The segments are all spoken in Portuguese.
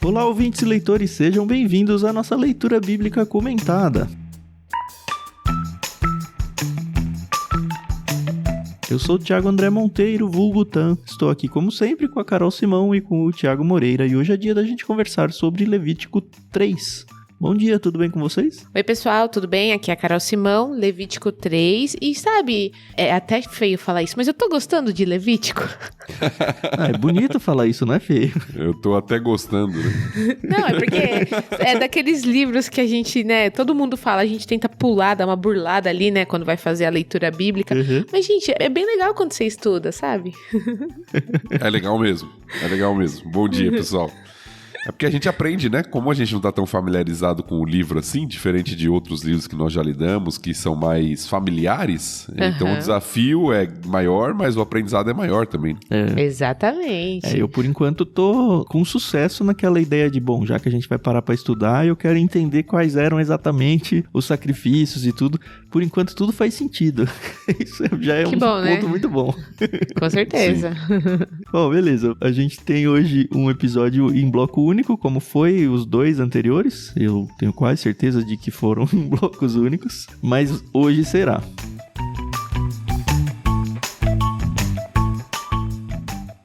Olá, ouvintes e leitores, sejam bem-vindos à nossa leitura bíblica comentada. Eu sou o Thiago André Monteiro, vulgo Tan. Estou aqui, como sempre, com a Carol Simão e com o Thiago Moreira. E hoje é dia da gente conversar sobre Levítico 3. Bom dia, tudo bem com vocês? Oi, pessoal, tudo bem? Aqui é a Carol Simão, Levítico 3. E sabe, é até feio falar isso, mas eu tô gostando de Levítico. É bonito falar isso, não é feio? Eu tô até gostando, né? Não, é porque é daqueles livros que a gente, né, todo mundo fala, a gente tenta pular, dar uma burlada ali, né, quando vai fazer a leitura bíblica. Uhum. Mas, gente, é bem legal quando você estuda, sabe? É legal mesmo. Bom dia, pessoal. É porque a gente aprende, né? Como a gente não tá tão familiarizado com o livro assim, diferente de outros livros que nós já lidamos, que são mais familiares. Então o desafio é maior, mas o aprendizado é maior também. Exatamente. Eu, por enquanto, tô com sucesso naquela ideia de, bom, já que a gente vai parar pra estudar, eu quero entender quais eram exatamente os sacrifícios e tudo. Por enquanto, tudo faz sentido. Isso já é ponto, né? Muito bom. Com certeza. Bom, beleza. A gente tem hoje um episódio em bloco único, como foi os dois anteriores. Eu tenho quase certeza de que foram em blocos únicos, mas hoje será.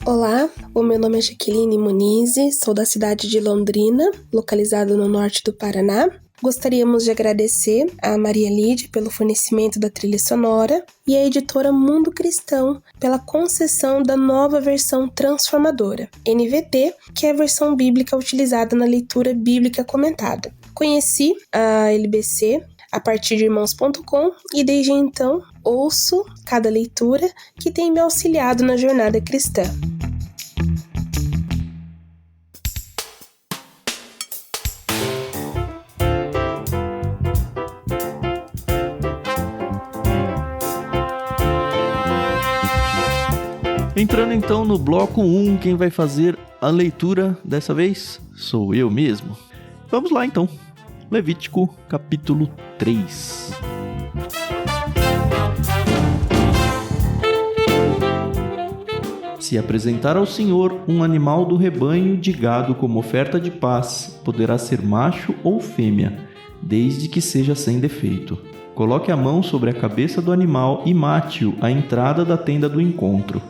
Olá, o meu nome é Jaqueline Muniz, sou da cidade de Londrina, localizado no norte do Paraná. Gostaríamos de agradecer a Maria Lídia pelo fornecimento da trilha sonora e a editora Mundo Cristão pela concessão da nova versão transformadora, NVT, que é a versão bíblica utilizada na leitura bíblica comentada. Conheci a LBC a partir de irmãos.com e desde então ouço cada leitura que tem me auxiliado na jornada cristã. Entrando então no bloco 1, quem vai fazer a leitura dessa vez sou eu mesmo. Vamos lá então. Levítico capítulo 3. Se apresentar ao Senhor um animal do rebanho de gado como oferta de paz, poderá ser macho ou fêmea, desde que seja sem defeito. Coloque a mão sobre a cabeça do animal e mate-o à entrada da tenda do encontro.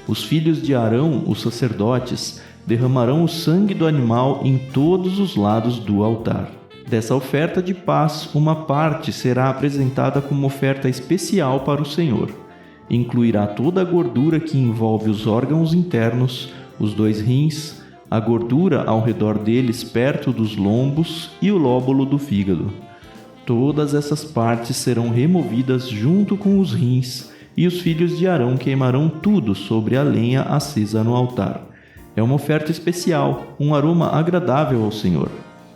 Os filhos de Arão, os sacerdotes, derramarão o sangue do animal em todos os lados do altar. Dessa oferta de paz, uma parte será apresentada como oferta especial para o Senhor. Incluirá toda a gordura que envolve os órgãos internos, os 2 rins, a gordura ao redor deles perto dos lombos e o lóbulo do fígado. Todas essas partes serão removidas junto com os rins, e os filhos de Arão queimarão tudo sobre a lenha acesa no altar. É uma oferta especial, um aroma agradável ao Senhor.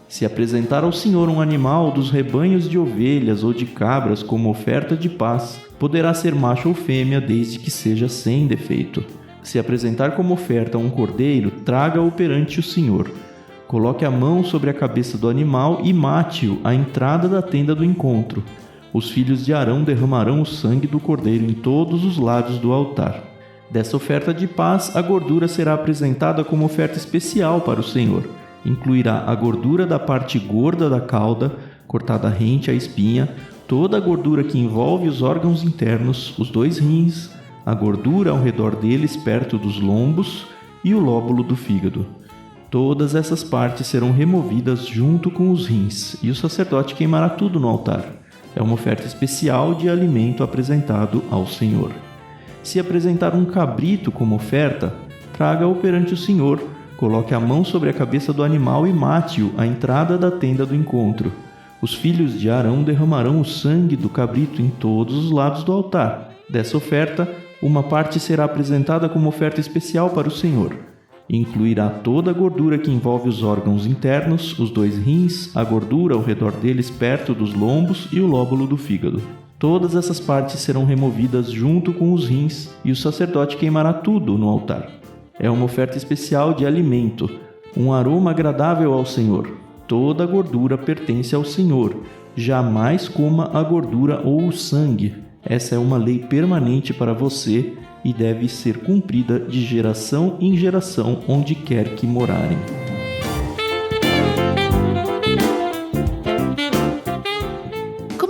Se apresentar ao Senhor um animal dos rebanhos de ovelhas ou de cabras como oferta de paz, poderá ser macho ou fêmea desde que seja sem defeito. Se apresentar como oferta um cordeiro, traga-o perante o Senhor. Coloque a mão sobre a cabeça do animal e mate-o à entrada da tenda do encontro. Os filhos de Arão derramarão o sangue do cordeiro em todos os lados do altar. Dessa oferta de paz, a gordura será apresentada como oferta especial para o Senhor. Incluirá a gordura da parte gorda da cauda, cortada rente à espinha, toda a gordura que envolve os órgãos internos, os 2 rins, a gordura ao redor deles perto dos lombos e o lóbulo do fígado. Todas essas partes serão removidas junto com os rins, e o sacerdote queimará tudo no altar. É uma oferta especial de alimento apresentado ao Senhor. Se apresentar um cabrito como oferta, traga-o perante o Senhor, coloque a mão sobre a cabeça do animal e mate-o à entrada da tenda do encontro. Os filhos de Arão derramarão o sangue do cabrito em todos os lados do altar. Dessa oferta, uma parte será apresentada como oferta especial para o Senhor. Incluirá toda a gordura que envolve os órgãos internos, os 2 rins, a gordura ao redor deles perto dos lombos e o lóbulo do fígado. Todas essas partes serão removidas junto com os rins, e o sacerdote queimará tudo no altar. É uma oferta especial de alimento, um aroma agradável ao Senhor. Toda a gordura pertence ao Senhor. Jamais coma a gordura ou o sangue. Essa é uma lei permanente para você e deve ser cumprida de geração em geração onde quer que morarem.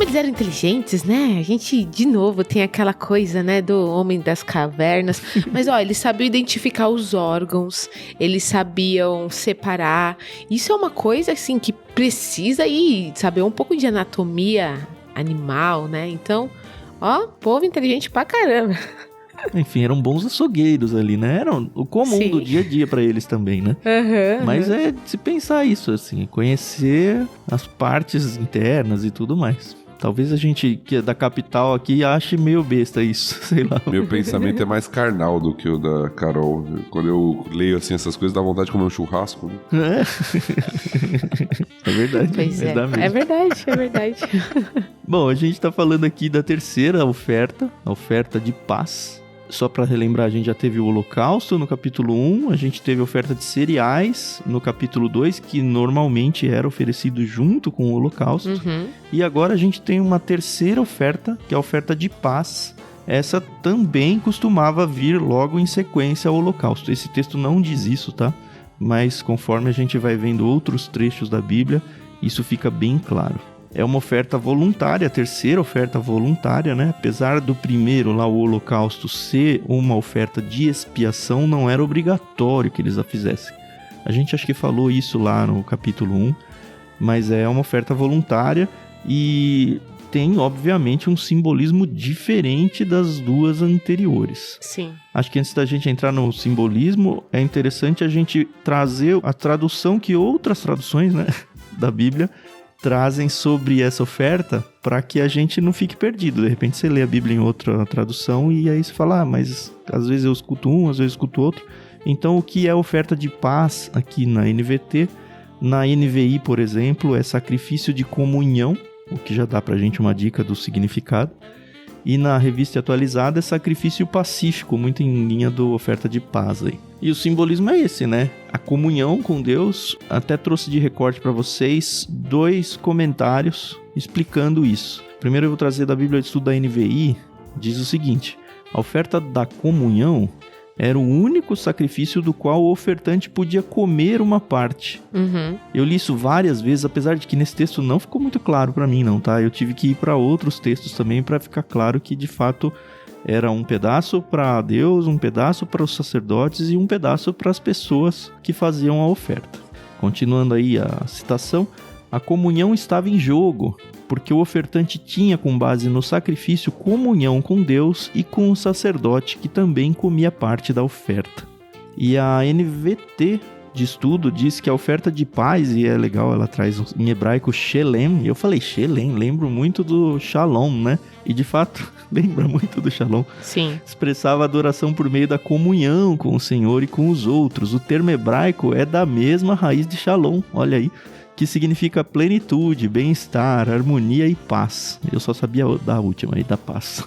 eles eram inteligentes, né? A gente, de novo, tem aquela coisa, né, do homem das cavernas. Mas, ó, eles sabiam identificar os órgãos, eles sabiam separar. Isso é uma coisa, assim, que precisa saber um pouco de anatomia animal, né? Então, ó, povo inteligente pra caramba. Enfim, eram bons açougueiros ali, né? Eram o comum Sim. do dia a dia pra eles também, né? Mas é de se pensar isso, assim, conhecer as partes internas e tudo mais. Talvez a gente que é da capital aqui ache meio besta isso, sei lá. Meu pensamento é mais carnal do que o da Carol. Quando eu leio assim essas coisas, dá vontade de comer um churrasco. Né? É verdade. Pois é. Dá mesmo. É verdade, é verdade. Bom, a gente tá falando aqui da terceira oferta, a oferta de paz. Só para relembrar, a gente já teve o holocausto no capítulo 1, a gente teve a oferta de cereais no capítulo 2, que normalmente era oferecido junto com o holocausto. E agora a gente tem uma terceira oferta, que é a oferta de paz. Essa também costumava vir logo em sequência ao holocausto. Esse texto não diz isso, tá? Mas conforme a gente vai vendo outros trechos da Bíblia, isso fica bem claro. É uma oferta voluntária, a terceira oferta voluntária, né? Apesar do primeiro lá, o holocausto, ser uma oferta de expiação, não era obrigatório que eles a fizessem. A gente acho que falou isso lá no capítulo 1, mas é uma oferta voluntária e tem, obviamente, um simbolismo diferente das duas anteriores. Sim. Acho que antes da gente entrar no simbolismo, é interessante a gente trazer a tradução que outras traduções, né, da Bíblia trazem sobre essa oferta para que a gente não fique perdido. De repente você lê a Bíblia em outra tradução e aí você fala, mas às vezes eu escuto um, às vezes eu escuto outro. Então o que é oferta de paz aqui na NVT? Na NVI, por exemplo, é sacrifício de comunhão, o que já dá pra gente uma dica do significado. E na revista atualizada é sacrifício pacífico, muito em linha do oferta de paz aí. E o simbolismo é esse, né? A comunhão com Deus. Até trouxe de recorte para vocês 2 comentários explicando isso. Primeiro eu vou trazer da Bíblia de Estudo da NVI, diz o seguinte: a oferta da comunhão era o único sacrifício do qual o ofertante podia comer uma parte. Eu li isso várias vezes, apesar de que nesse texto não ficou muito claro para mim não, tá? Eu tive que ir para outros textos também para ficar claro que de fato era um pedaço para Deus, um pedaço para os sacerdotes e um pedaço para as pessoas que faziam a oferta. Continuando aí a citação, a comunhão estava em jogo, porque o ofertante tinha, com base no sacrifício, comunhão com Deus e com o sacerdote, que também comia parte da oferta. E a NVT de estudo diz que a oferta de paz, e é legal, ela traz em hebraico Shelem, e eu falei Shelem, lembro muito do Shalom, né? E de fato, lembra muito do Shalom. Sim. Expressava adoração por meio da comunhão com o Senhor e com os outros. O termo hebraico é da mesma raiz de Shalom, olha aí, que significa plenitude, bem-estar, harmonia e paz. Eu só sabia da última aí, da paz.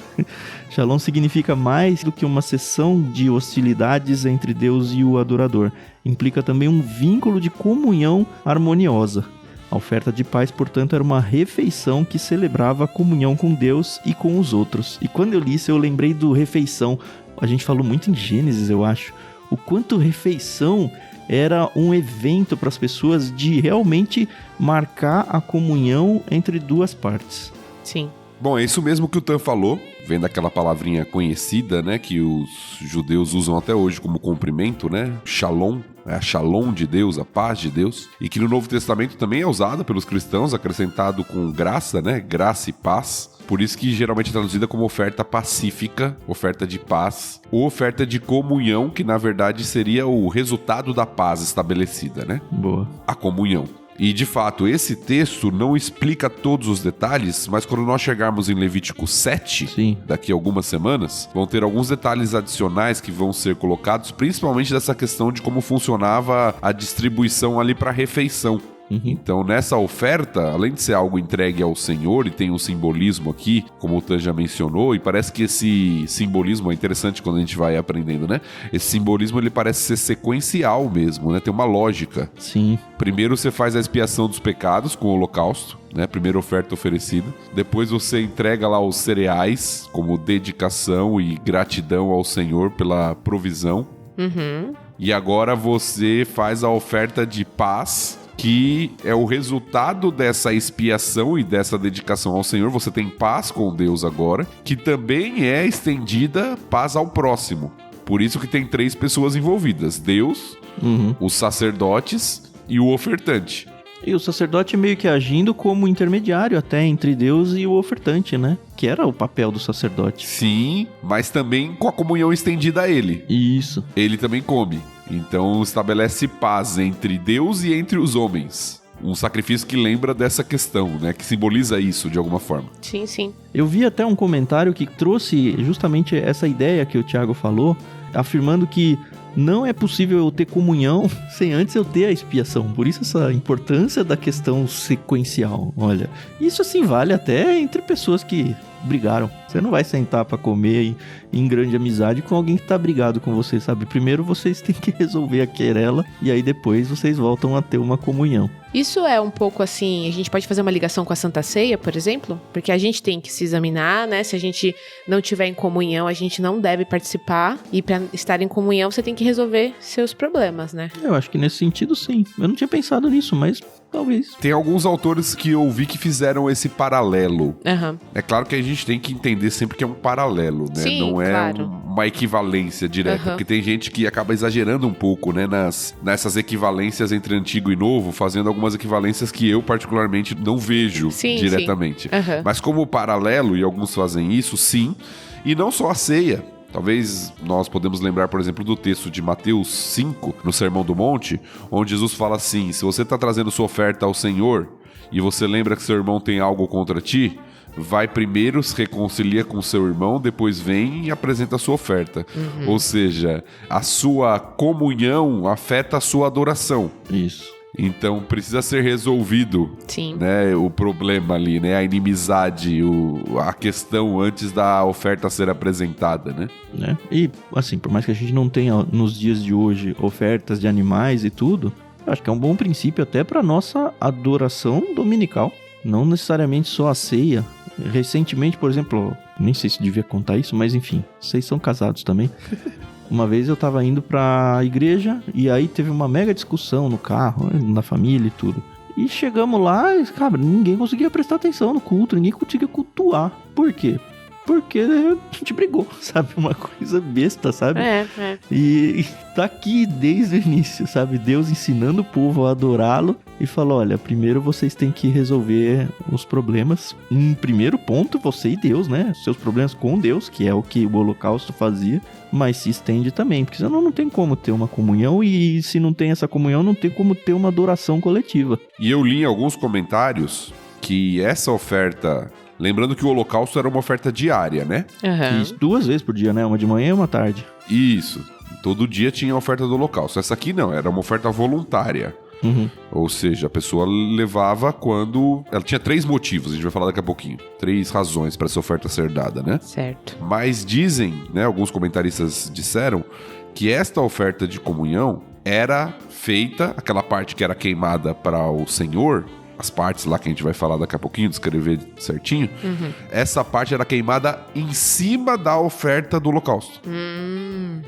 Shalom significa mais do que uma cessão de hostilidades entre Deus e o adorador. Implica também um vínculo de comunhão harmoniosa. A oferta de paz, portanto, era uma refeição que celebrava a comunhão com Deus e com os outros. E quando eu li isso, eu lembrei do refeição. A gente falou muito em Gênesis, eu acho. O quanto refeição era um evento para as pessoas de realmente marcar a comunhão entre duas partes. Sim. Bom, é isso mesmo que o Tan falou, vem daquela palavrinha conhecida, né, que os judeus usam até hoje como cumprimento, né, Shalom, é a Shalom de Deus, a paz de Deus, e que no Novo Testamento também é usada pelos cristãos, acrescentado com graça, né, graça e paz. Por isso que geralmente é traduzida como oferta pacífica, oferta de paz, ou oferta de comunhão, que na verdade seria o resultado da paz estabelecida, né? Boa. A comunhão. E de fato, esse texto não explica todos os detalhes, mas quando nós chegarmos em Levítico 7, Sim. daqui a algumas semanas, vão ter alguns detalhes adicionais que vão ser colocados, principalmente dessa questão de como funcionava a distribuição ali para a refeição. Então, nessa oferta, além de ser algo entregue ao Senhor, e tem um simbolismo aqui, como o Tan já mencionou, e parece que esse simbolismo é interessante quando a gente vai aprendendo, né? Esse simbolismo, ele parece ser sequencial mesmo, né? Tem uma lógica. Sim. Primeiro você faz a expiação dos pecados com o holocausto, né? Primeira oferta oferecida. Depois você entrega lá os cereais, como dedicação e gratidão ao Senhor pela provisão. E agora você faz a oferta de paz, que é o resultado dessa expiação e dessa dedicação ao Senhor. Você tem paz com Deus agora, que também é estendida paz ao próximo. Por isso que tem 3 pessoas envolvidas: Deus, os sacerdotes e o ofertante. E o sacerdote meio que agindo como intermediário até entre Deus e o ofertante, né? Que era o papel do sacerdote. Sim, mas também com a comunhão estendida a ele. Isso. Ele também come. Então estabelece paz entre Deus e entre os homens. Um sacrifício que lembra dessa questão, né? Que simboliza isso de alguma forma. Sim, sim. Eu vi até um comentário que trouxe justamente essa ideia que o Thiago falou, afirmando que não é possível eu ter comunhão sem antes eu ter a expiação. Por isso essa importância da questão sequencial. Olha, isso assim vale até entre pessoas que brigaram. Você não vai sentar pra comer em grande amizade com alguém que tá brigado com você, sabe? Primeiro vocês têm que resolver a querela e aí depois vocês voltam a ter uma comunhão. Isso é um pouco assim, a gente pode fazer uma ligação com a Santa Ceia, por exemplo? Porque a gente tem que se examinar, né? Se a gente não tiver em comunhão, a gente não deve participar. E pra estar em comunhão, você tem que resolver seus problemas, né? Eu acho que nesse sentido, sim. Eu não tinha pensado nisso, mas talvez. Tem alguns autores que eu vi que fizeram esse paralelo. Aham. É claro que a gente tem que entender sempre que é um paralelo, né? Sim, não é claro. uma equivalência direta. Porque tem gente que acaba exagerando um pouco, né? Nessas equivalências entre antigo e novo, fazendo algumas equivalências que eu particularmente não vejo diretamente. Aham. Mas como paralelo, e alguns fazem isso, sim. E não só a ceia. Talvez nós podemos lembrar, por exemplo, do texto de Mateus 5, no Sermão do Monte, onde Jesus fala assim: se você está trazendo sua oferta ao Senhor e você lembra que seu irmão tem algo contra ti, vai primeiro, se reconcilia com seu irmão, depois vem e apresenta a sua oferta. Ou seja, a sua comunhão afeta a sua adoração. Isso. Então precisa ser resolvido, Sim. né, o problema ali, né, a inimizade, a questão antes da oferta ser apresentada, né? E, assim, por mais que a gente não tenha nos dias de hoje ofertas de animais e tudo, eu acho que é um bom princípio até para nossa adoração dominical. Não necessariamente só a ceia. Recentemente, por exemplo, nem sei se devia contar isso, mas enfim, vocês são casados também. Uma vez eu tava indo pra igreja e aí teve uma mega discussão no carro, na família e tudo. E chegamos lá e, cara, ninguém conseguia prestar atenção no culto, ninguém conseguia cultuar. Por quê? Porque a gente brigou, sabe? Uma coisa besta, sabe? É. E tá aqui desde o início, sabe? Deus ensinando o povo a adorá-lo e falou: olha, primeiro vocês têm que resolver os problemas. Em primeiro ponto, você e Deus, né? Seus problemas com Deus, que é o que o holocausto fazia, mas se estende também, porque senão não tem como ter uma comunhão e se não tem essa comunhão, não tem como ter uma adoração coletiva. E eu li em alguns comentários que essa oferta... Lembrando que o holocausto era uma oferta diária, né? Aham. Isso 2 vezes por dia, né? Uma de manhã e uma tarde. Isso. Todo dia tinha a oferta do holocausto. Essa aqui não, era uma oferta voluntária. Ou seja, a pessoa levava quando... Ela tinha 3 motivos, a gente vai falar daqui a pouquinho. 3 razões para essa oferta ser dada, né? Certo. Mas dizem, né, alguns comentaristas disseram que esta oferta de comunhão era feita, aquela parte que era queimada para o Senhor, as partes lá que a gente vai falar daqui a pouquinho, descrever certinho, essa parte era queimada em cima da oferta do holocausto.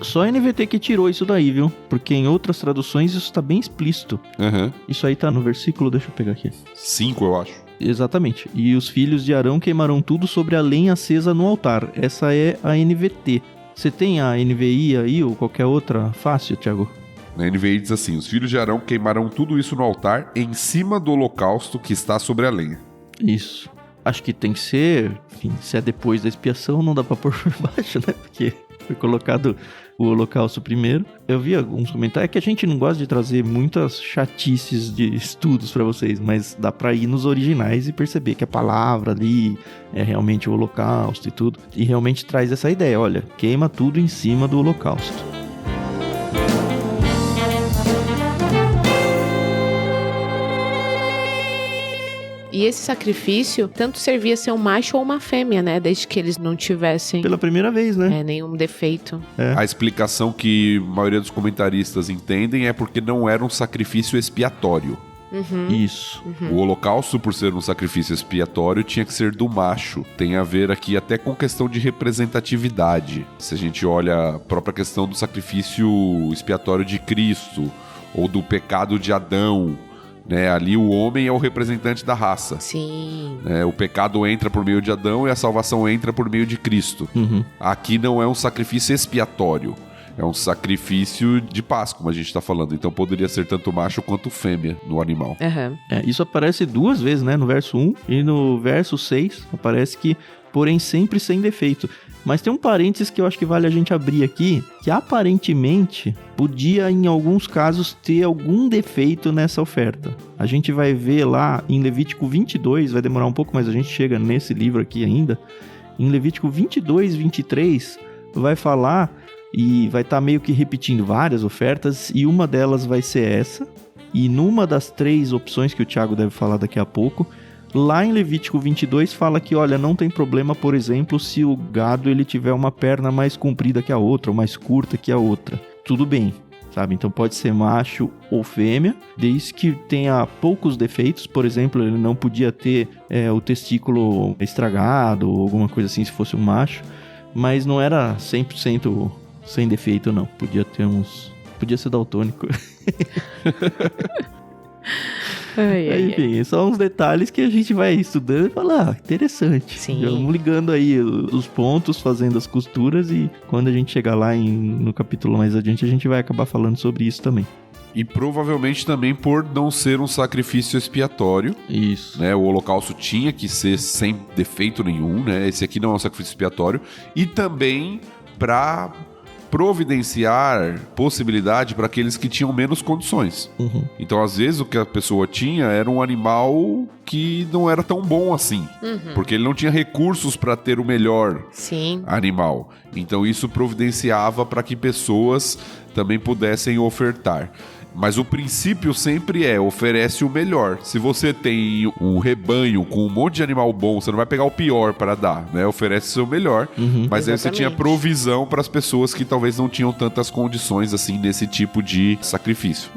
Só a NVT que tirou isso daí, viu? Porque em outras traduções isso tá bem explícito. Isso aí tá no versículo, deixa eu pegar aqui. 5, eu acho. Exatamente. E os filhos de Arão queimarão tudo sobre a lenha acesa no altar. Essa é a NVT. Você tem a NVI aí ou qualquer outra fácil, Thiago? Na NVI diz assim: os filhos de Arão queimarão tudo isso no altar em cima do holocausto que está sobre a lenha. Isso. Acho que tem que ser, enfim, se é depois da expiação, não dá pra pôr por baixo, né? Porque foi colocado o holocausto primeiro. Eu vi alguns comentários, é que a gente não gosta de trazer muitas chatices de estudos pra vocês, mas dá pra ir nos originais e perceber que a palavra ali é realmente o holocausto e tudo. E realmente traz essa ideia, olha, queima tudo em cima do holocausto. E esse sacrifício tanto servia ser um macho ou uma fêmea, né? Desde que eles não tivessem Pela primeira vez, né? nenhum defeito. A explicação que a maioria dos comentaristas entendem é porque não era um sacrifício expiatório. Isso. O holocausto, por ser um sacrifício expiatório, tinha que ser do macho. Tem a ver aqui até com questão de representatividade. Se a gente olha a própria questão do sacrifício expiatório de Cristo, ou do pecado de Adão, né? Ali o homem é o representante da raça. Sim. O pecado entra por meio de Adão e a salvação entra por meio de Cristo. Aqui não é um sacrifício expiatório. É um sacrifício de paz, como a gente está falando. Então poderia ser tanto macho quanto fêmea no animal. Isso aparece 2 vezes, né? No verso 1 e no verso 6 aparece que, porém, sempre sem defeito. Mas tem um parênteses que eu acho que vale a gente abrir aqui, que aparentemente podia, em alguns casos, ter algum defeito nessa oferta. A gente vai ver lá em Levítico 22, vai demorar um pouco, mas a gente chega nesse livro aqui ainda. Em Levítico 22, 23, vai falar e vai estar meio que repetindo várias ofertas, e uma delas vai ser essa. E numa das 3 opções que o Thiago deve falar daqui a pouco, lá em Levítico 22 fala que, olha, não tem problema, por exemplo, se o gado ele tiver uma perna mais comprida que a outra, ou mais curta que a outra. Tudo bem, sabe? Então pode ser macho ou fêmea, desde que tenha poucos defeitos. Por exemplo, ele não podia ter o testículo estragado ou alguma coisa assim se fosse um macho, mas não era 100% sem defeito, não. Podia ter podia ser daltônico. Enfim, são uns detalhes que a gente vai estudando e fala, interessante. Sim. Vamos ligando aí os pontos, fazendo as costuras, e quando a gente chegar lá no capítulo mais adiante, a gente vai acabar falando sobre isso também. E provavelmente também por não ser um sacrifício expiatório. Isso. Né? O holocausto tinha que ser sem defeito nenhum, né? Esse aqui não é um sacrifício expiatório. E também para providenciar possibilidade para aqueles que tinham menos condições. Então, às vezes, o que a pessoa tinha era um animal que não era tão bom assim, porque ele não tinha recursos para ter o melhor animal. Então, isso providenciava para que pessoas também pudessem ofertar. Mas o princípio sempre oferece o melhor. Se você tem um rebanho com um monte de animal bom, você não vai pegar o pior para dar, né? Oferece o seu melhor. Mas aí você tinha provisão para as pessoas que talvez não tinham tantas condições assim nesse tipo de sacrifício.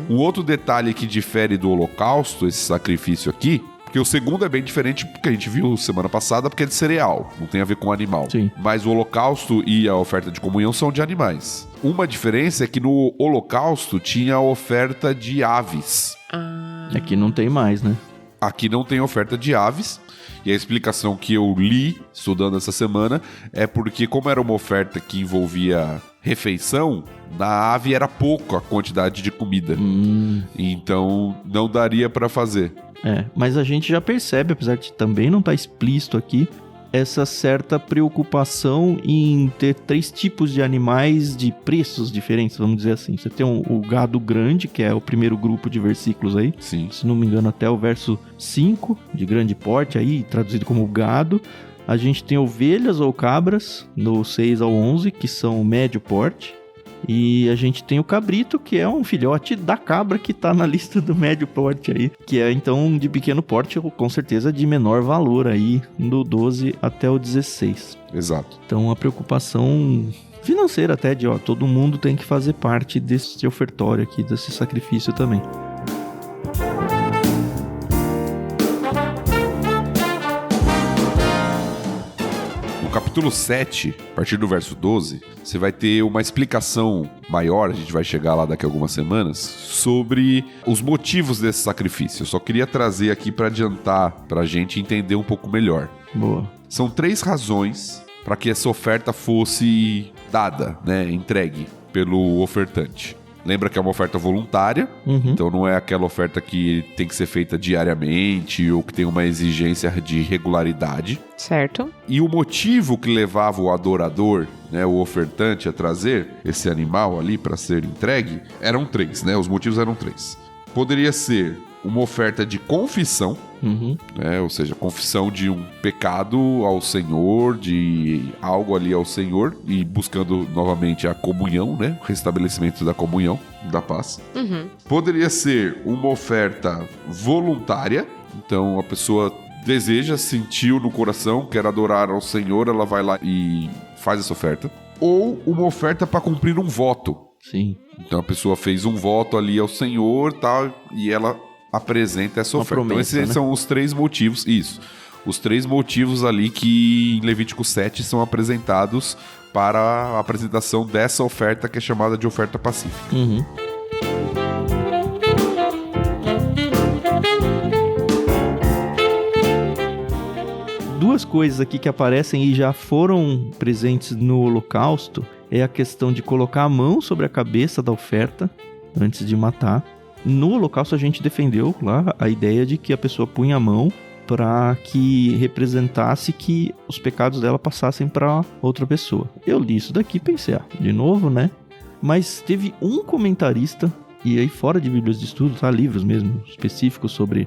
Um outro detalhe que difere do holocausto, esse sacrifício aqui, porque o segundo é bem diferente, porque a gente viu semana passada, porque é de cereal, não tem a ver com animal. Sim. Mas o holocausto e a oferta de comunhão são de animais. Uma diferença é que no holocausto tinha a oferta de aves. Aqui não tem mais, né? Aqui não tem oferta de aves. E a explicação que eu li, estudando essa semana, é porque como era uma oferta que envolvia refeição, na ave era pouco a quantidade de comida. Então não daria para fazer. Mas a gente já percebe, apesar de também não estar explícito aqui, essa certa preocupação em ter 3 tipos de animais de preços diferentes, vamos dizer assim. Você tem o gado grande, que é o primeiro grupo de versículos aí. Sim. Se não me engano, até o verso 5, de grande porte aí, traduzido como gado. A gente tem ovelhas ou cabras, no 6 ao 11, que são médio porte. E a gente tem o cabrito, que é um filhote da cabra que tá na lista do médio porte aí, que é então de pequeno porte, com certeza de menor valor aí, do 12 até o 16. Exato. Então a preocupação financeira até de, todo mundo tem que fazer parte desse ofertório aqui, desse sacrifício também. Capítulo 7, a partir do verso 12, você vai ter uma explicação maior, a gente vai chegar lá daqui a algumas semanas, sobre os motivos desse sacrifício. Eu só queria trazer aqui para adiantar, para a gente entender um pouco melhor. Boa. São 3 razões para que essa oferta fosse dada, né, entregue pelo ofertante. Lembra que é uma oferta voluntária, então não é aquela oferta que tem que ser feita diariamente ou que tem uma exigência de regularidade. Certo. E o motivo que levava o adorador, né, o ofertante, a trazer esse animal ali para ser entregue, eram 3, né? Os motivos eram 3. Poderia ser uma oferta de confissão, né? Ou seja, confissão de um pecado ao Senhor, de algo ali ao Senhor, e buscando novamente a comunhão, né? O restabelecimento da comunhão, da paz. Poderia ser uma oferta voluntária, então a pessoa deseja, sentiu no coração, quer adorar ao Senhor, ela vai lá e faz essa oferta. Ou uma oferta para cumprir um voto. Sim. Então a pessoa fez um voto ali ao Senhor, tal, e ela apresenta essa oferta. Promessa, então esses são os 3 motivos, isso. Os 3 motivos ali que em Levítico 7 são apresentados para a apresentação dessa oferta que é chamada de oferta pacífica. duas coisas aqui que aparecem e já foram presentes no Holocausto é a questão de colocar a mão sobre a cabeça da oferta antes de matar. No Holocausto a gente defendeu lá a ideia de que a pessoa punha a mão para que representasse que os pecados dela passassem para outra pessoa. Eu li isso daqui e pensei, de novo, né? Mas teve um comentarista, e aí fora de bíblias de estudo, tá? Livros mesmo específicos sobre,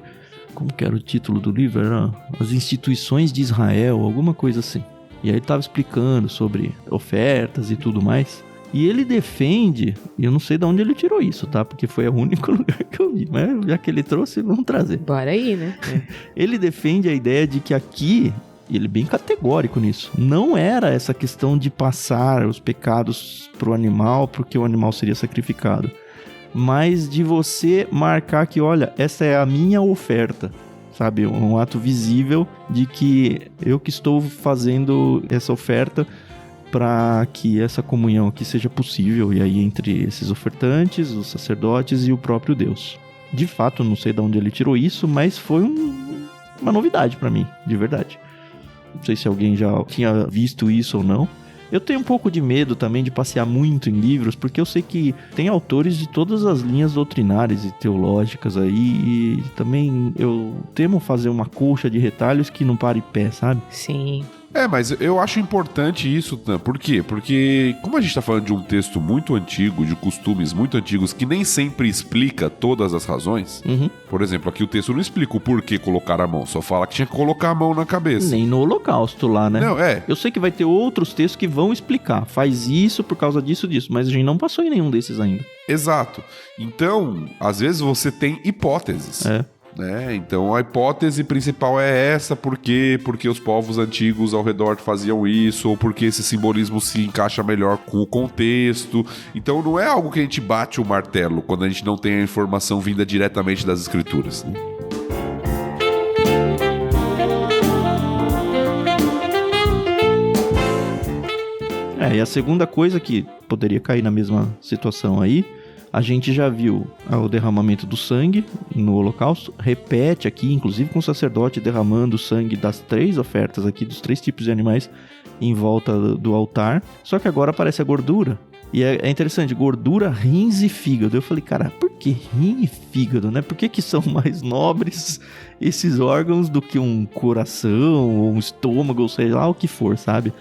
como que era o título do livro? Era As Instituições de Israel, alguma coisa assim. E aí ele tava explicando sobre ofertas e tudo mais. E ele defende, e eu não sei de onde ele tirou isso, tá? Porque foi o único lugar que eu vi. Mas já que ele trouxe, vamos trazer. Bora aí, né? Ele defende a ideia de que aqui, e ele é bem categórico nisso, não era essa questão de passar os pecados pro animal, porque o animal seria sacrificado. Mas de você marcar que, olha, essa é a minha oferta. Sabe? Um ato visível de que eu que estou fazendo essa oferta para que essa comunhão aqui seja possível, e aí entre esses ofertantes, os sacerdotes e o próprio Deus. De fato, não sei de onde ele tirou isso, mas foi uma novidade para mim, de verdade. Não sei se alguém já tinha visto isso ou não. Eu tenho um pouco de medo também de passear muito em livros, porque eu sei que tem autores de todas as linhas doutrinárias e teológicas aí, e também eu temo fazer uma colcha de retalhos que não para em pé, sabe? Sim. Mas eu acho importante isso, Tan. Por quê? Porque como a gente tá falando de um texto muito antigo, de costumes muito antigos, que nem sempre explica todas as razões. Por exemplo, aqui o texto não explica o porquê colocar a mão, só fala que tinha que colocar a mão na cabeça. Nem no Holocausto lá, né? Não, Eu sei que vai ter outros textos que vão explicar. Faz isso por causa disso, mas a gente não passou em nenhum desses ainda. Exato. Então, às vezes você tem hipóteses. Então a hipótese principal é essa, porque os povos antigos ao redor faziam isso, ou porque esse simbolismo se encaixa melhor com o contexto. Então não é algo que a gente bate o martelo quando a gente não tem a informação vinda diretamente das escrituras, né? E a segunda coisa que poderia cair na mesma situação aí, a gente já viu o derramamento do sangue no Holocausto, repete aqui, inclusive com o sacerdote derramando o sangue das 3 ofertas aqui, dos 3 tipos de animais em volta do altar, só que agora aparece a gordura. E é interessante, gordura, rins e fígado. Eu falei, cara, por que rim e fígado, né? Por que são mais nobres esses órgãos do que um coração, ou um estômago, ou sei lá o que for, sabe?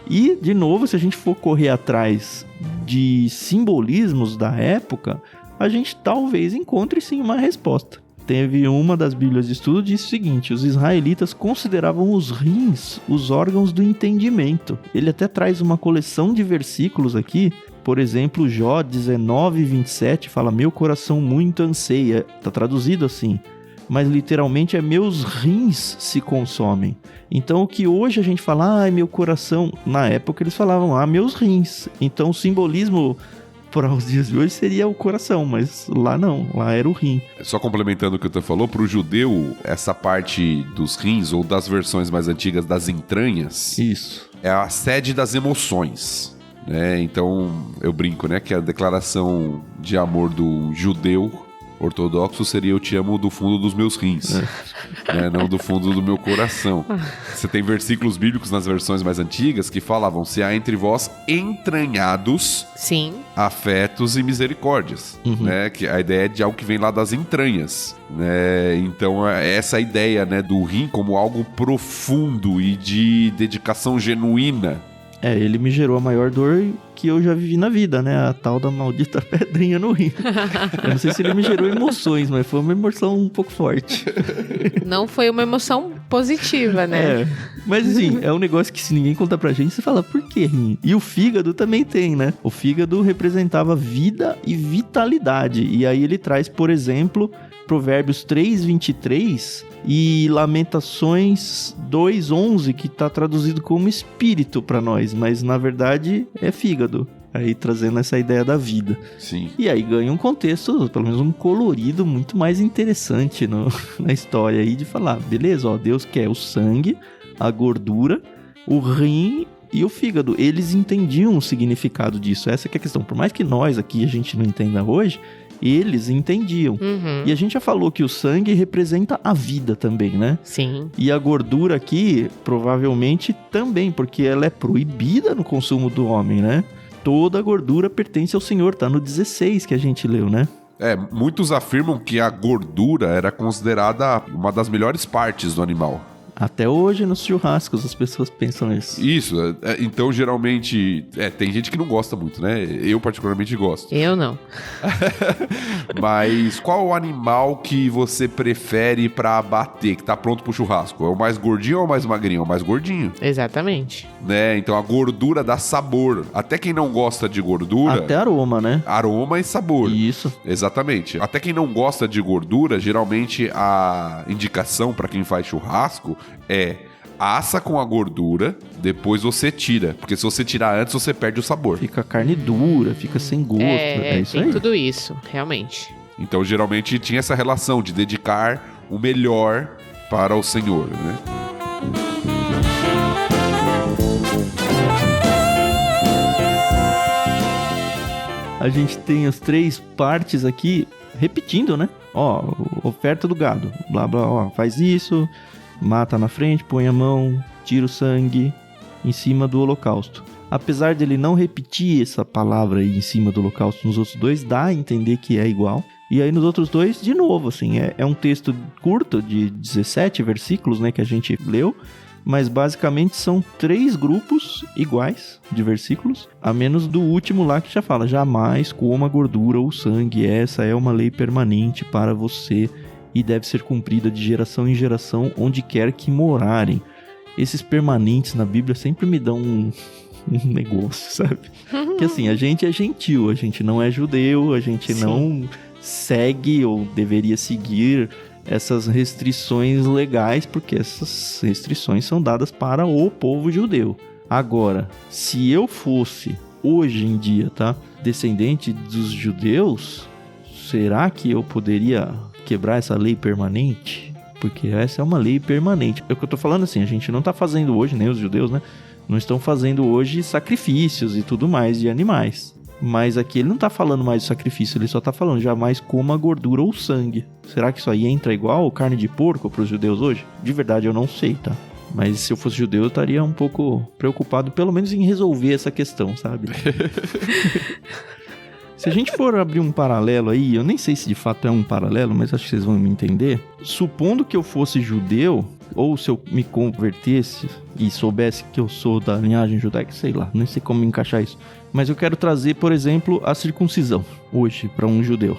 E, de novo, se a gente for correr atrás de simbolismos da época, a gente talvez encontre sim uma resposta. Teve uma das bíblias de estudo que disse o seguinte: os israelitas consideravam os rins os órgãos do entendimento. Ele até traz uma coleção de versículos aqui. Por exemplo, Jó 19:27 fala: meu coração muito anseia. Tá traduzido assim, mas literalmente é meus rins se consomem. Então o que hoje a gente fala, meu coração, na época eles falavam, meus rins. Então o simbolismo para os dias de hoje seria o coração, mas lá não, lá era o rim. Só complementando o que o Tan falou, para o judeu, essa parte dos rins, ou das versões mais antigas das entranhas, isso, é a sede das emoções. Então eu brinco, que a declaração de amor do judeu ortodoxo seria: eu te amo do fundo dos meus rins, não do fundo do meu coração. Você tem versículos bíblicos nas versões mais antigas que falavam: se há entre vós entranhados, sim, afetos e misericórdias, que a ideia é de algo que vem lá das entranhas, Então essa ideia, do rim como algo profundo e de dedicação genuína. Ele me gerou a maior dor que eu já vivi na vida, A tal da maldita pedrinha no rim. Eu não sei se ele me gerou emoções, mas foi uma emoção um pouco forte. Não foi uma emoção positiva, Mas assim, é um negócio que se ninguém contar pra gente, você fala, por que rim? E o fígado também tem, O fígado representava vida e vitalidade. E aí ele traz, por exemplo, Provérbios 3:23 e Lamentações 2:11, que está traduzido como espírito para nós, mas na verdade é fígado. Aí trazendo essa ideia da vida. Sim. E aí ganha um contexto, pelo menos um colorido muito mais interessante na história aí, de falar, beleza, Deus quer o sangue, a gordura, o rim e o fígado. Eles entendiam o significado disso. Essa que é a questão. Por mais que nós aqui a gente não entenda hoje, eles entendiam. E a gente já falou que o sangue representa a vida também, né? Sim. E a gordura aqui, provavelmente também, porque ela é proibida no consumo do homem, né? Toda a gordura pertence ao Senhor, tá no 16 que a gente leu, né? Muitos afirmam que a gordura era considerada uma das melhores partes do animal. Até hoje, nos churrascos, as pessoas pensam isso. Isso, então geralmente... tem gente que não gosta muito, né? Eu particularmente gosto. Eu não. Mas qual o animal que você prefere pra abater, que tá pronto pro churrasco? É o mais gordinho ou o mais magrinho? É o mais gordinho. Exatamente. Né? Então a gordura dá sabor. Até quem não gosta de gordura... Até aroma, né? Aroma e sabor. Isso. Exatamente. Até quem não gosta de gordura, geralmente a indicação pra quem faz churrasco é assa com a gordura, depois você tira. Porque se você tirar antes, você perde o sabor. Fica a carne dura, fica sem gosto. É isso tem aí. tudo isso, realmente. Então, geralmente, tinha essa relação de dedicar o melhor para o Senhor, né? A gente tem as 3 partes aqui repetindo, né? Ó, oferta do gado, blá blá, ó, faz isso, mata na frente, põe a mão, tira o sangue em cima do holocausto. Apesar dele não repetir essa palavra aí em cima do holocausto nos outros 2, dá a entender que é igual. E aí nos outros 2, de novo, assim, é um texto curto de 17 versículos, né, que a gente leu, mas basicamente são 3 grupos iguais de versículos, a menos do último lá que já fala: jamais coma gordura ou sangue, essa é uma lei permanente para você e deve ser cumprida de geração em geração onde quer que morarem. Esses permanentes na Bíblia sempre me dão um negócio, sabe? Que assim, a gente é gentil, a gente não é judeu, a gente não segue ou deveria seguir essas restrições legais, porque essas restrições são dadas para o povo judeu. Agora, se eu fosse, hoje em dia, tá, descendente dos judeus, será que eu poderia quebrar essa lei permanente? Porque essa é uma lei permanente. É o que eu tô falando, assim, a gente não tá fazendo hoje, nem os judeus, né, não estão fazendo hoje sacrifícios e tudo mais de animais. Mas aqui ele não tá falando mais de sacrifício, ele só tá falando jamais coma gordura ou sangue. Será que isso aí entra igual carne de porco pros judeus hoje? De verdade eu não sei, tá? Mas se eu fosse judeu eu estaria um pouco preocupado, pelo menos em resolver essa questão, sabe? Se a gente for abrir um paralelo aí, eu nem sei se de fato é um paralelo, mas acho que vocês vão me entender. Supondo que eu fosse judeu, ou se eu me convertesse e soubesse que eu sou da linhagem judaica, sei lá, nem sei como encaixar isso. Mas eu quero trazer, por exemplo, a circuncisão hoje para um judeu.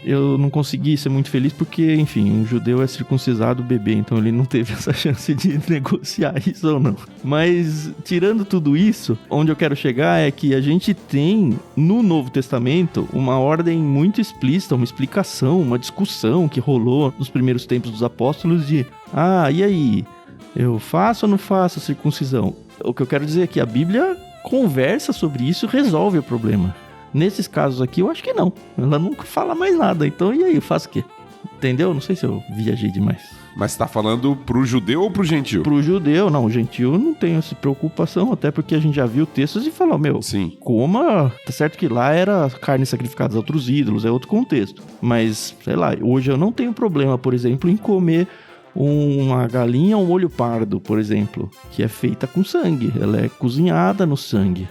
Eu não consegui ser muito feliz porque, enfim, um judeu é circuncisado bebê, então ele não teve essa chance de negociar isso ou não. Mas, tirando tudo isso, onde eu quero chegar é que a gente tem, no Novo Testamento, uma ordem muito explícita, uma explicação, uma discussão que rolou nos primeiros tempos dos apóstolos de: e aí, eu faço ou não faço a circuncisão? O que eu quero dizer é que a Bíblia conversa sobre isso e resolve o problema. Nesses casos aqui, eu acho que não. Ela nunca fala mais nada. Então, e aí, eu faço o quê? Entendeu? Não sei se eu viajei demais. Mas você tá falando pro judeu ou pro gentil? Pro judeu, não. O gentil não tem essa preocupação, até porque a gente já viu textos e falou, sim, coma... Tá certo que lá era carne sacrificada a outros ídolos, é outro contexto. Mas, sei lá, hoje eu não tenho problema, por exemplo, em comer uma galinha ao molho pardo, por exemplo, que é feita com sangue. Ela é cozinhada no sangue.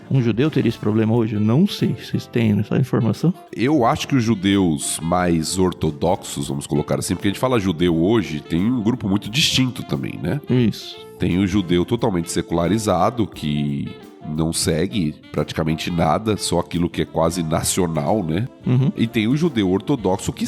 Um judeu teria esse problema hoje? Eu não sei. Vocês têm essa informação? Eu acho que os judeus mais ortodoxos, vamos colocar assim, porque a gente fala judeu hoje, tem um grupo muito distinto também, né? Isso. Tem o judeu totalmente secularizado, que não segue praticamente nada, só aquilo que é quase nacional, né? E tem o judeu ortodoxo que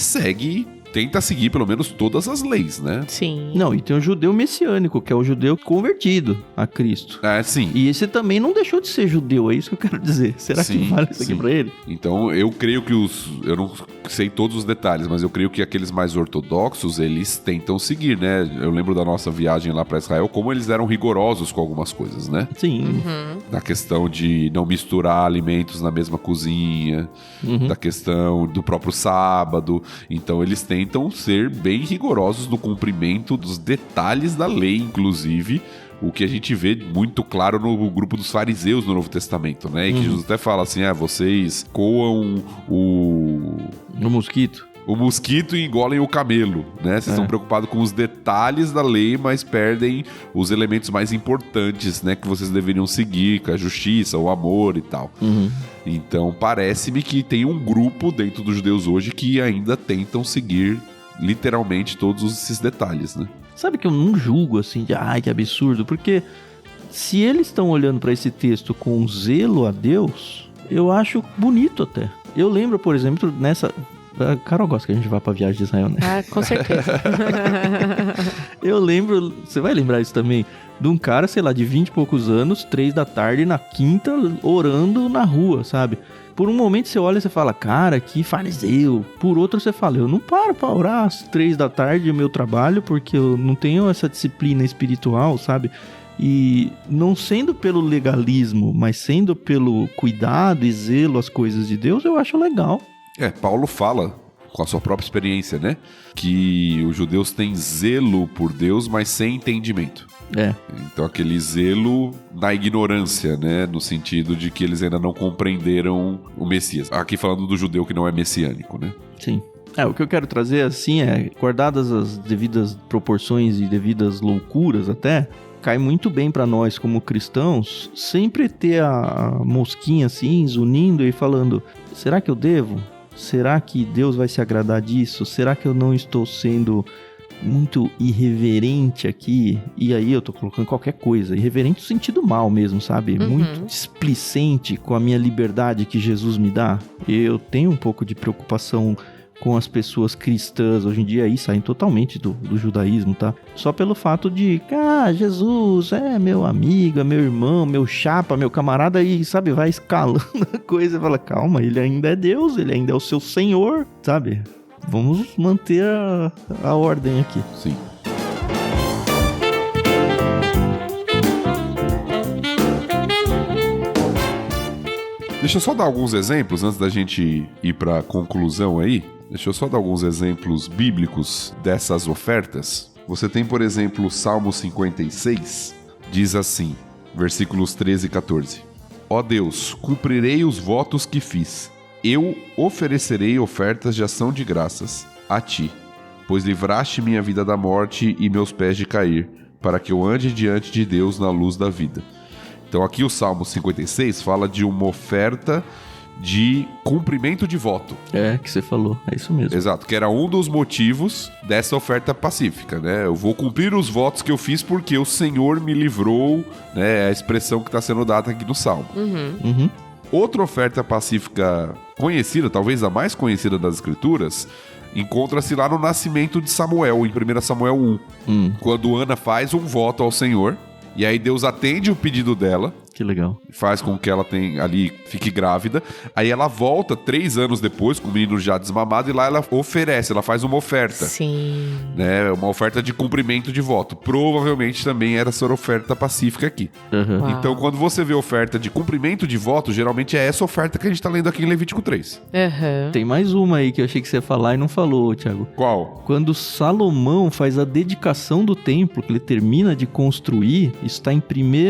tenta seguir pelo menos todas as leis, né? Sim. Não, e tem o judeu messiânico, que é o judeu convertido a Cristo. Sim. E esse também não deixou de ser judeu, é isso que eu quero dizer. Será que vale isso aqui pra ele? Então, eu creio que eu não sei todos os detalhes, mas eu creio que aqueles mais ortodoxos, eles tentam seguir, né? Eu lembro da nossa viagem lá pra Israel, como eles eram rigorosos com algumas coisas, né? Sim. Na questão de não misturar alimentos na mesma cozinha, da questão do próprio sábado. Então, eles tentam ser bem rigorosos no cumprimento dos detalhes da lei, inclusive, o que a gente vê muito claro no grupo dos fariseus no Novo Testamento, né? E que Jesus até fala assim, vocês coam o mosquito e engolem o camelo, né? Vocês estão preocupados com os detalhes da lei, mas perdem os elementos mais importantes, né? Que vocês deveriam seguir, que é a justiça, o amor e tal. Então, parece-me que tem um grupo dentro dos judeus hoje que ainda tentam seguir literalmente todos esses detalhes, né? Sabe que eu não julgo assim, que absurdo, porque se eles estão olhando para esse texto com zelo a Deus, eu acho bonito até. Eu lembro, por exemplo, a Carol gosta que a gente vá pra viagem de Israel, né? Ah, com certeza. Eu lembro, você vai lembrar isso também, de um cara, sei lá, de 20 e poucos anos, 3 da tarde, na quinta, orando na rua, sabe? Por um momento você olha e você fala, cara, que fariseu. Por outro você fala, eu não paro pra orar às 3 da tarde o meu trabalho, porque eu não tenho essa disciplina espiritual, sabe? E não sendo pelo legalismo, mas sendo pelo cuidado e zelo às coisas de Deus, eu acho legal. Paulo fala, com a sua própria experiência, né? Que os judeus têm zelo por Deus, mas sem entendimento. Então aquele zelo na ignorância, né? No sentido de que eles ainda não compreenderam o Messias. Aqui falando do judeu que não é messiânico, né? Sim. O que eu quero trazer assim guardadas as devidas proporções e devidas loucuras até, cai muito bem pra nós como cristãos sempre ter a mosquinha assim, zunindo e falando, será que eu devo? Será que Deus vai se agradar disso? Será que eu não estou sendo muito irreverente aqui? E aí eu tô colocando qualquer coisa. Irreverente no sentido mal mesmo, sabe? Muito displicente com a minha liberdade que Jesus me dá. Eu tenho um pouco de preocupação com as pessoas cristãs hoje em dia, aí saem totalmente do judaísmo, tá? Só pelo fato de, Jesus é meu amigo, é meu irmão, meu chapa, meu camarada, e, sabe, vai escalando a coisa e fala, calma, ele ainda é Deus, ele ainda é o seu Senhor, sabe? Vamos manter a ordem aqui. Sim. Deixa eu só dar alguns exemplos antes da gente ir para a conclusão aí. Deixa eu só dar alguns exemplos bíblicos dessas ofertas. Você tem, por exemplo, o Salmo 56, diz assim, versículos 13 e 14. Ó Deus, cumprirei os votos que fiz. Eu oferecerei ofertas de ação de graças a ti, pois livraste minha vida da morte e meus pés de cair, para que eu ande diante de Deus na luz da vida. Então aqui o Salmo 56 fala de uma oferta de cumprimento de voto. Que você falou, é isso mesmo. Exato, que era um dos motivos dessa oferta pacífica, né? Eu vou cumprir os votos que eu fiz porque o Senhor me livrou, né? É a expressão que está sendo dada aqui no Salmo. Outra oferta pacífica conhecida, talvez a mais conhecida das Escrituras, encontra-se lá no nascimento de Samuel, em 1 Samuel 1. Quando Ana faz um voto ao Senhor, e aí Deus atende o pedido dela. Que legal. Faz com que ela fique grávida. Aí ela volta 3 anos depois, com o menino já desmamado, e lá ela oferece, ela faz uma oferta. Sim. Né? Uma oferta de cumprimento de voto. Provavelmente também era essa oferta pacífica aqui. Então, quando você vê oferta de cumprimento de voto, geralmente é essa oferta que a gente tá lendo aqui em Levítico 3. Tem mais uma aí que eu achei que você ia falar e não falou, Thiago. Qual? Quando Salomão faz a dedicação do templo, que ele termina de construir, isso está em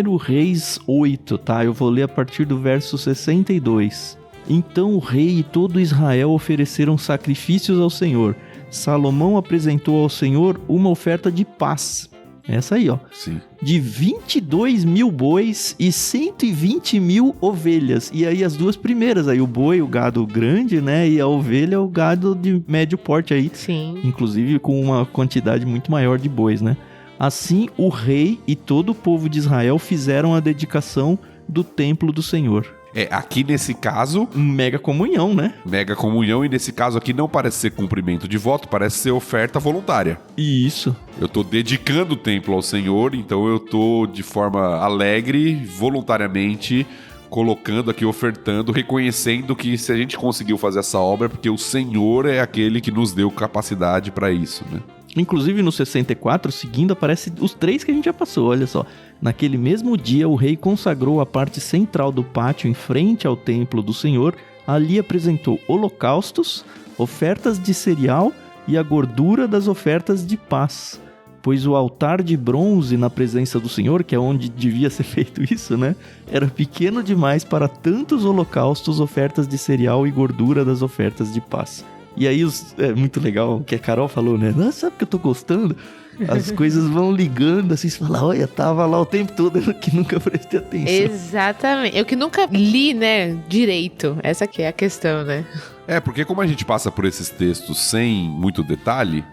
1 Reis 8. Tá? Eu vou ler a partir do verso 62. Então o rei e todo Israel ofereceram sacrifícios ao Senhor. Salomão apresentou ao Senhor uma oferta de paz. Essa aí, ó. Sim. De 22 mil bois e 120 mil ovelhas. E aí as duas primeiras, aí o boi, o gado grande, né? E a ovelha, o gado de médio porte aí. Sim. Inclusive com uma quantidade muito maior de bois, né? Assim, o rei e todo o povo de Israel fizeram a dedicação do templo do Senhor. Aqui nesse caso... Mega comunhão, né? Mega comunhão, e nesse caso aqui não parece ser cumprimento de voto, parece ser oferta voluntária. Isso. Eu tô dedicando o templo ao Senhor, então eu tô de forma alegre, voluntariamente, colocando aqui, ofertando, reconhecendo que se a gente conseguiu fazer essa obra é porque o Senhor é aquele que nos deu capacidade para isso, né? Inclusive no 64, seguindo, aparece os 3 que a gente já passou, olha só. Naquele mesmo dia, o rei consagrou a parte central do pátio em frente ao templo do Senhor. Ali apresentou holocaustos, ofertas de cereal e a gordura das ofertas de paz. pois o altar de bronze na presença do Senhor, que é onde devia ser feito isso, né? Era pequeno demais para tantos holocaustos, ofertas de cereal e gordura das ofertas de paz. E aí é muito legal o que a Carol falou, né? Nossa, sabe o que eu tô gostando? As coisas vão ligando, assim, você fala, olha, tava lá o tempo todo, eu que nunca prestei atenção. Exatamente. Eu que nunca li, né, direito. Essa que é a questão, né? Porque como a gente passa por esses textos sem muito detalhe,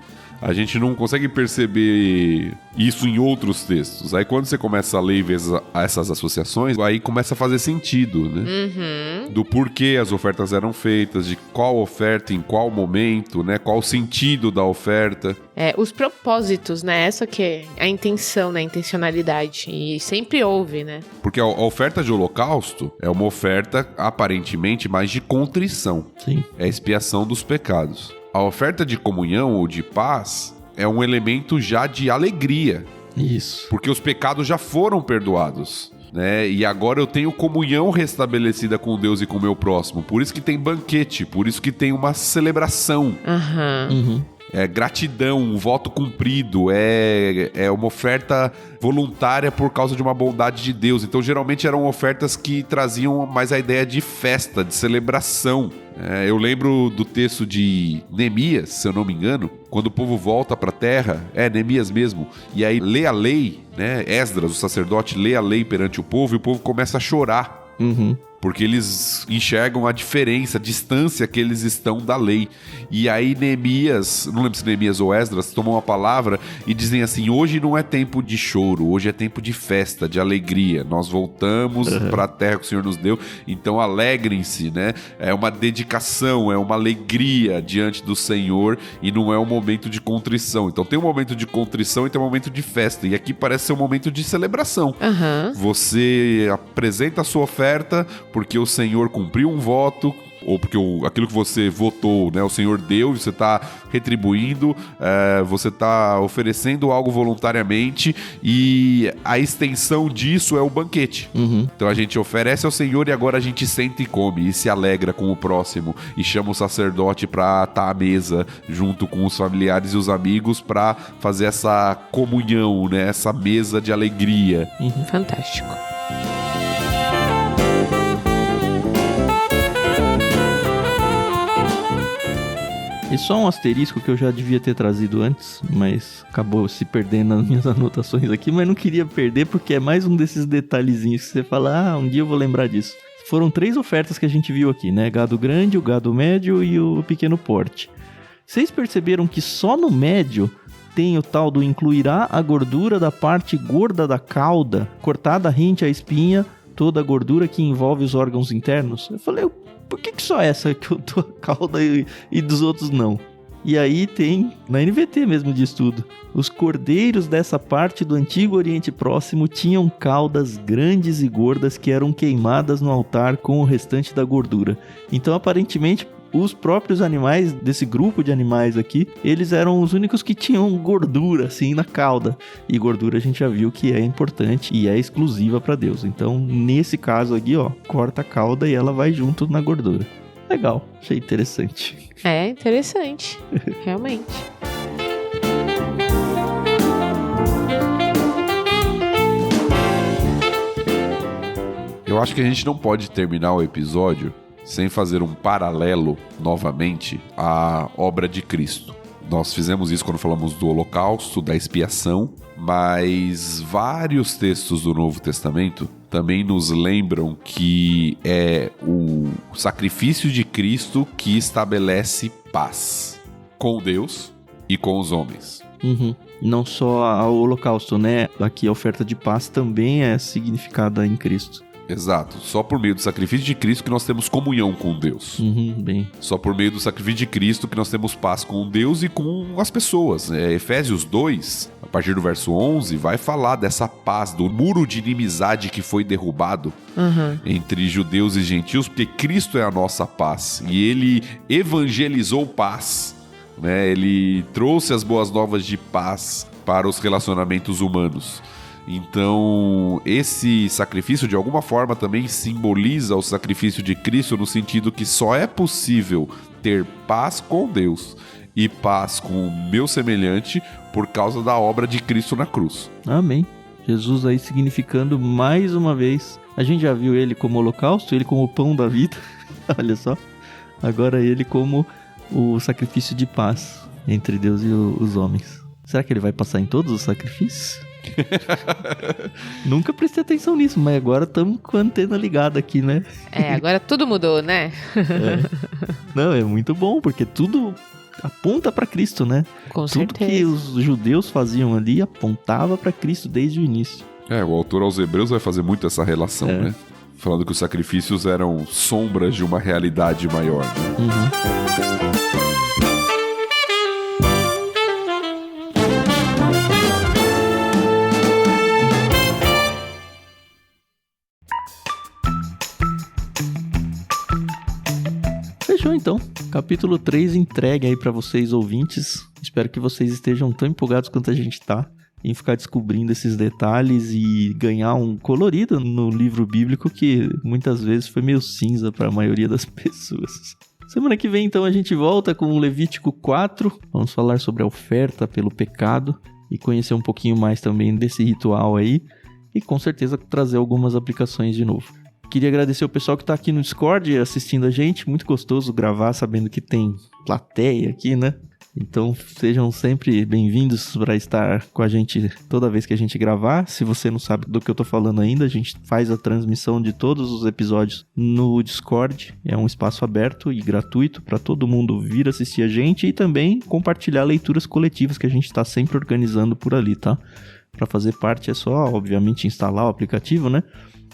a gente não consegue perceber isso em outros textos. Aí quando você começa a ler e ver essas associações, aí começa a fazer sentido, né? Uhum. Do porquê as ofertas eram feitas, de qual oferta, em qual momento, né? Qual o sentido da oferta. Os propósitos, né? Essa que é a intenção, né? A intencionalidade. E sempre houve, né? Porque a oferta de holocausto é uma oferta aparentemente mais de contrição. Sim. É a expiação dos pecados. A oferta de comunhão ou de paz é um elemento já de alegria. Isso. Porque os pecados já foram perdoados, né? E agora eu tenho comunhão restabelecida com Deus e com o meu próximo. Por isso que tem banquete, por isso que tem uma celebração. Uhum. É gratidão, um voto cumprido, é uma oferta voluntária por causa de uma bondade de Deus. Então, geralmente eram ofertas que traziam mais a ideia de festa, de celebração. Eu lembro do texto de Neemias, se eu não me engano, quando o povo volta para a terra, Neemias mesmo, e aí lê a lei, né? Esdras, o sacerdote, lê a lei perante o povo e o povo começa a chorar. Uhum. Porque eles enxergam a diferença, a distância que eles estão da lei. E aí Neemias, não lembro se Neemias ou Esdras, tomam uma palavra e dizem assim, hoje não é tempo de choro, hoje é tempo de festa, de alegria. Nós voltamos para a terra que o Senhor nos deu, então alegrem-se, né? É uma dedicação, é uma alegria diante do Senhor e não é um momento de contrição. Então tem um momento de contrição e tem um momento de festa. E aqui parece ser um momento de celebração. Uhum. Você apresenta a sua oferta porque o Senhor cumpriu um voto, ou porque aquilo que você votou, né, o Senhor deu, você está retribuindo, você está oferecendo algo voluntariamente, e a extensão disso é o banquete. Uhum. Então a gente oferece ao Senhor e agora a gente senta e come, e se alegra com o próximo, e chama o sacerdote para estar à mesa, junto com os familiares e os amigos, para fazer essa comunhão, né, essa mesa de alegria. Uhum. Fantástico. E só um asterisco que eu já devia ter trazido antes, mas acabou se perdendo nas minhas anotações aqui, mas não queria perder porque é mais um desses detalhezinhos que você fala, um dia eu vou lembrar disso. Foram 3 ofertas que a gente viu aqui, né? Gado grande, o gado médio e o pequeno porte. Vocês perceberam que só no médio tem o tal do incluirá a gordura da parte gorda da cauda, cortada rente à espinha, toda a gordura que envolve os órgãos internos? Eu falei, por que só essa que eu dou a cauda e dos outros não? E aí tem, na NVT mesmo diz tudo, os cordeiros dessa parte do antigo Oriente Próximo tinham caudas grandes e gordas que eram queimadas no altar com o restante da gordura. Então aparentemente os próprios animais desse grupo de animais aqui, eles eram os únicos que tinham gordura assim na cauda. E gordura a gente já viu que é importante e é exclusiva para Deus. Então nesse caso aqui, corta a cauda e ela vai junto na gordura. Legal, achei interessante. É interessante, realmente. Eu acho que a gente não pode terminar o episódio sem fazer um paralelo, novamente, à obra de Cristo. Nós fizemos isso quando falamos do holocausto, da expiação, mas vários textos do Novo Testamento também nos lembram que é o sacrifício de Cristo que estabelece paz com Deus e com os homens. Uhum. Não só o holocausto, né? Aqui a oferta de paz também é significada em Cristo. Exato. Só por meio do sacrifício de Cristo que nós temos comunhão com Deus. Bem. Só por meio do sacrifício de Cristo que nós temos paz com Deus e com as pessoas. Efésios 2, a partir do verso 11, vai falar dessa paz, do muro de inimizade que foi derrubado entre judeus e gentios, porque Cristo é a nossa paz. E Ele evangelizou paz, né? Ele trouxe as boas novas de paz para os relacionamentos humanos. Então, esse sacrifício, de alguma forma, também simboliza o sacrifício de Cristo, no sentido que só é possível ter paz com Deus e paz com o meu semelhante por causa da obra de Cristo na cruz. Amém. Jesus aí significando mais uma vez. A gente já viu ele como holocausto, ele como o pão da vida. Olha só. Agora ele como o sacrifício de paz entre Deus e os homens. Será que ele vai passar em todos os sacrifícios? Nunca prestei atenção nisso, mas agora estamos com a antena ligada aqui, né? Agora tudo mudou, né? Não, é muito bom, porque tudo aponta para Cristo, né? Com tudo certeza. que os judeus faziam ali apontava para Cristo desde o início. O autor aos Hebreus vai fazer muito essa relação, né? Falando que os sacrifícios eram sombras de uma realidade maior, né? Uhum. Fechou então. Capítulo 3 entregue aí pra vocês ouvintes. Espero que vocês estejam tão empolgados quanto a gente tá em ficar descobrindo esses detalhes e ganhar um colorido no livro bíblico que muitas vezes foi meio cinza para a maioria das pessoas. Semana que vem então a gente volta com o Levítico 4. Vamos falar sobre a oferta pelo pecado e conhecer um pouquinho mais também desse ritual aí e com certeza trazer algumas aplicações de novo. Queria agradecer o pessoal que está aqui no Discord assistindo a gente. Muito gostoso gravar sabendo que tem plateia aqui, né? Então sejam sempre bem-vindos para estar com a gente toda vez que a gente gravar. Se você não sabe do que eu tô falando ainda, a gente faz a transmissão de todos os episódios no Discord. É um espaço aberto e gratuito para todo mundo vir assistir a gente e também compartilhar leituras coletivas que a gente está sempre organizando por ali, tá? Para fazer parte é só, obviamente, instalar o aplicativo, né?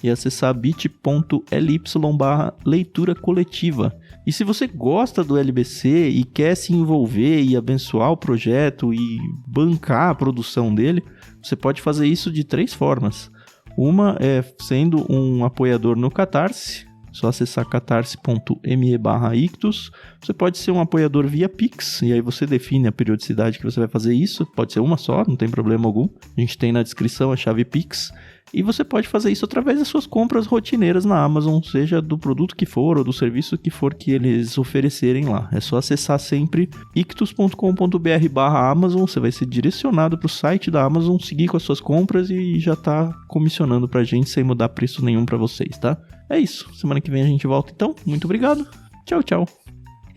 E acessar bit.ly/leitura coletiva. E se você gosta do LBC e quer se envolver e abençoar o projeto e bancar a produção dele, você pode fazer isso de 3 formas. Uma é sendo um apoiador no Catarse, só acessar catarse.me/ictus. Você pode ser um apoiador via Pix, e aí você define a periodicidade que você vai fazer isso. Pode ser uma só, não tem problema algum. A gente tem na descrição a chave Pix. E você pode fazer isso através das suas compras rotineiras na Amazon, seja do produto que for ou do serviço que for que eles oferecerem lá. É só acessar sempre ictus.com.br/Amazon, você vai ser direcionado para o site da Amazon, seguir com as suas compras e já tá comissionando pra gente sem mudar preço nenhum para vocês, tá? É isso, semana que vem a gente volta então. Muito obrigado, tchau, tchau.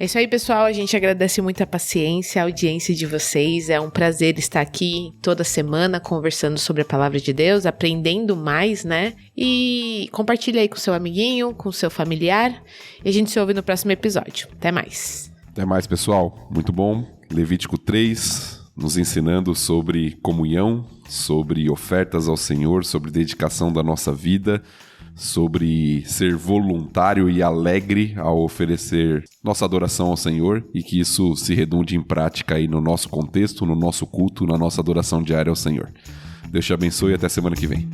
É isso aí, pessoal. A gente agradece muito a paciência, a audiência de vocês. É um prazer estar aqui toda semana conversando sobre a palavra de Deus, aprendendo mais, né? E compartilha aí com seu amiguinho, com seu familiar. E a gente se ouve no próximo episódio. Até mais. Até mais, pessoal. Muito bom. Levítico 3, nos ensinando sobre comunhão, sobre ofertas ao Senhor, sobre dedicação da nossa vida, sobre ser voluntário e alegre ao oferecer nossa adoração ao Senhor e que isso se redunde em prática aí no nosso contexto, no nosso culto, na nossa adoração diária ao Senhor. Deus te abençoe e até semana que vem.